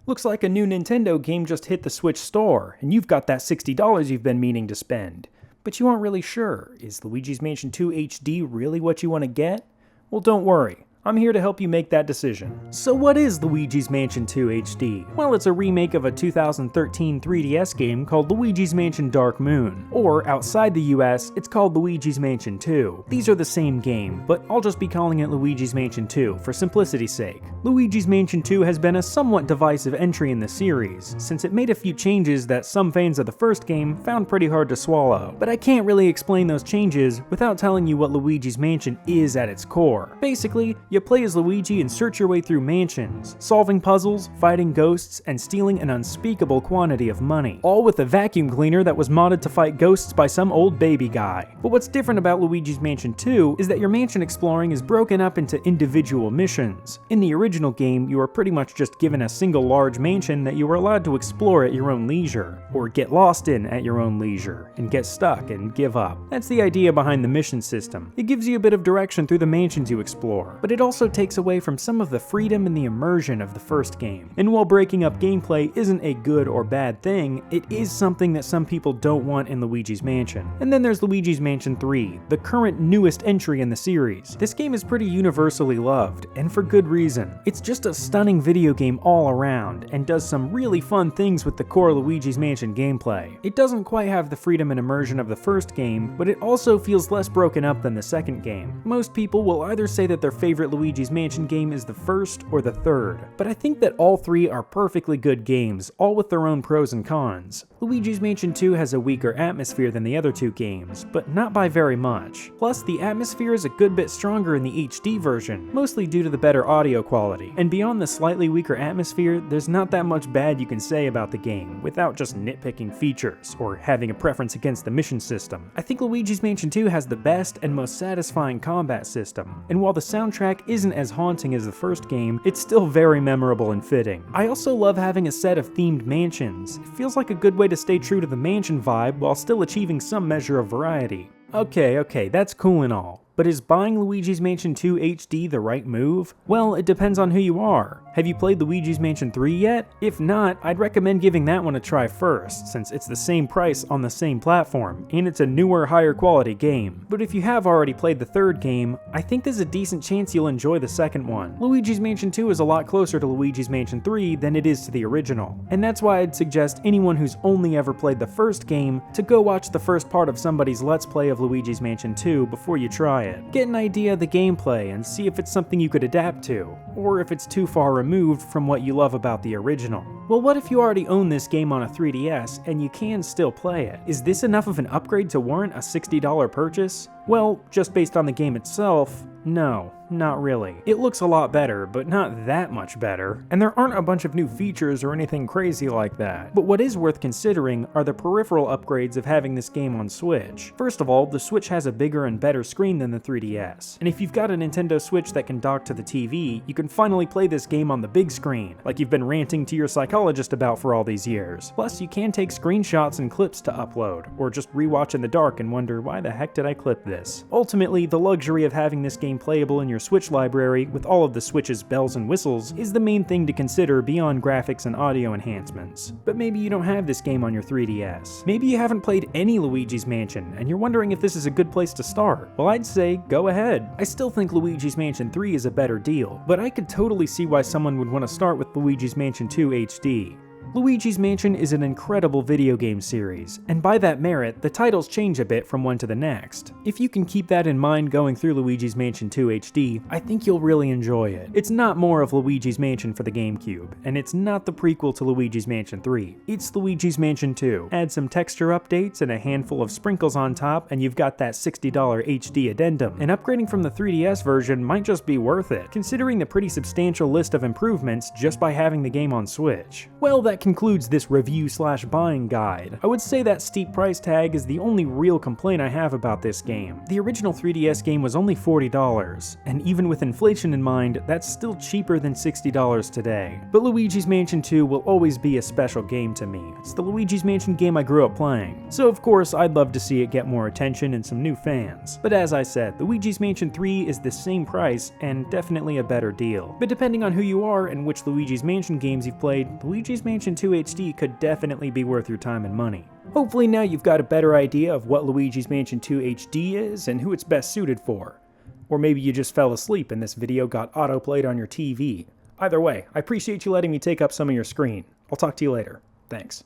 Looks like a new Nintendo game just hit the Switch store, and you've got that $60 you've been meaning to spend. But you aren't really sure. Is Luigi's Mansion 2 HD really what you want to get? Well, don't worry. I'm here to help you make that decision. So what is Luigi's Mansion 2 HD? Well, it's a remake of a 2013 3DS game called Luigi's Mansion Dark Moon. Or, outside the US, it's called Luigi's Mansion 2. These are the same game, but I'll just be calling it Luigi's Mansion 2 for simplicity's sake. Luigi's Mansion 2 has been a somewhat divisive entry in the series, since it made a few changes that some fans of the first game found pretty hard to swallow. But I can't really explain those changes without telling you what Luigi's Mansion is at its core. Basically, you play as Luigi and search your way through mansions, solving puzzles, fighting ghosts, and stealing an unspeakable quantity of money. All with a vacuum cleaner that was modded to fight ghosts by some old baby guy. But what's different about Luigi's Mansion 2 is that your mansion exploring is broken up into individual missions. In the original game, you were pretty much just given a single large mansion that you were allowed to explore at your own leisure, or get lost in at your own leisure, and get stuck and give up. That's the idea behind the mission system. It gives you a bit of direction through the mansions you explore, but it also takes away from some of the freedom and the immersion of the first game. And while breaking up gameplay isn't a good or bad thing, it is something that some people don't want in Luigi's Mansion. And then there's Luigi's Mansion 3, the current newest entry in the series. This game is pretty universally loved, and for good reason. It's just a stunning video game all around, and does some really fun things with the core Luigi's Mansion gameplay. It doesn't quite have the freedom and immersion of the first game, but it also feels less broken up than the second game. Most people will either say that their favorite Luigi's Mansion game is the first or the third, but I think that all three are perfectly good games, all with their own pros and cons. Luigi's Mansion 2 has a weaker atmosphere than the other two games, but not by very much. Plus, the atmosphere is a good bit stronger in the HD version, mostly due to the better audio quality. And beyond the slightly weaker atmosphere, there's not that much bad you can say about the game, without just nitpicking features, or having a preference against the mission system. I think Luigi's Mansion 2 has the best and most satisfying combat system, and while the soundtrack isn't as haunting as the first game, it's still very memorable and fitting. I also love having a set of themed mansions. It feels like a good way to stay true to the mansion vibe while still achieving some measure of variety. Okay, that's cool and all. But is buying Luigi's Mansion 2 HD the right move? Well, it depends on who you are. Have you played Luigi's Mansion 3 yet? If not, I'd recommend giving that one a try first, since it's the same price on the same platform, and it's a newer, higher quality game. But if you have already played the third game, I think there's a decent chance you'll enjoy the second one. Luigi's Mansion 2 is a lot closer to Luigi's Mansion 3 than it is to the original, and that's why I'd suggest anyone who's only ever played the first game to go watch the first part of somebody's Let's Play of Luigi's Mansion 2 before you try it. Get an idea of the gameplay and see if it's something you could adapt to, or if it's too far removed from what you love about the original. Well, what if you already own this game on a 3DS and you can still play it? Is this enough of an upgrade to warrant a $60 purchase? Well, just based on the game itself, no, not really. It looks a lot better, but not that much better, and there aren't a bunch of new features or anything crazy like that. But what is worth considering are the peripheral upgrades of having this game on Switch. First of all, the Switch has a bigger and better screen than the 3DS, and if you've got a Nintendo Switch that can dock to the TV, you can finally play this game on the big screen, like you've been ranting to your psychologist about for all these years. Plus, you can take screenshots and clips to upload, or just rewatch in the dark and wonder, why the heck did I clip this? Ultimately, the luxury of having this game playable in your Switch library with all of the Switch's bells and whistles is the main thing to consider beyond graphics and audio enhancements. But maybe you don't have this game on your 3DS. Maybe you haven't played any Luigi's Mansion and you're wondering if this is a good place to start. Well, I'd say go ahead. I still think Luigi's Mansion 3 is a better deal, but I could totally see why someone would want to start with Luigi's Mansion 2 HD. Luigi's Mansion is an incredible video game series, and by that merit, the titles change a bit from one to the next. If you can keep that in mind going through Luigi's Mansion 2 HD, I think you'll really enjoy it. It's not more of Luigi's Mansion for the GameCube, and it's not the prequel to Luigi's Mansion 3. It's Luigi's Mansion 2. Add some texture updates and a handful of sprinkles on top, and you've got that $60 HD addendum. And upgrading from the 3DS version might just be worth it, considering the pretty substantial list of improvements just by having the game on Switch. Well, that concludes this review/buying guide. I would say that steep price tag is the only real complaint I have about this game. The original 3DS game was only $40, and even with inflation in mind, that's still cheaper than $60 today. But Luigi's Mansion 2 will always be a special game to me. It's the Luigi's Mansion game I grew up playing, so of course I'd love to see it get more attention and some new fans. But as I said, Luigi's Mansion 3 is the same price and definitely a better deal. But depending on who you are and which Luigi's Mansion games you've played, Luigi's Mansion 2 HD could definitely be worth your time and money. Hopefully now you've got a better idea of what Luigi's Mansion 2 HD is and who it's best suited for. Or maybe you just fell asleep and this video got autoplayed on your TV. Either way, I appreciate you letting me take up some of your screen. I'll talk to you later. Thanks.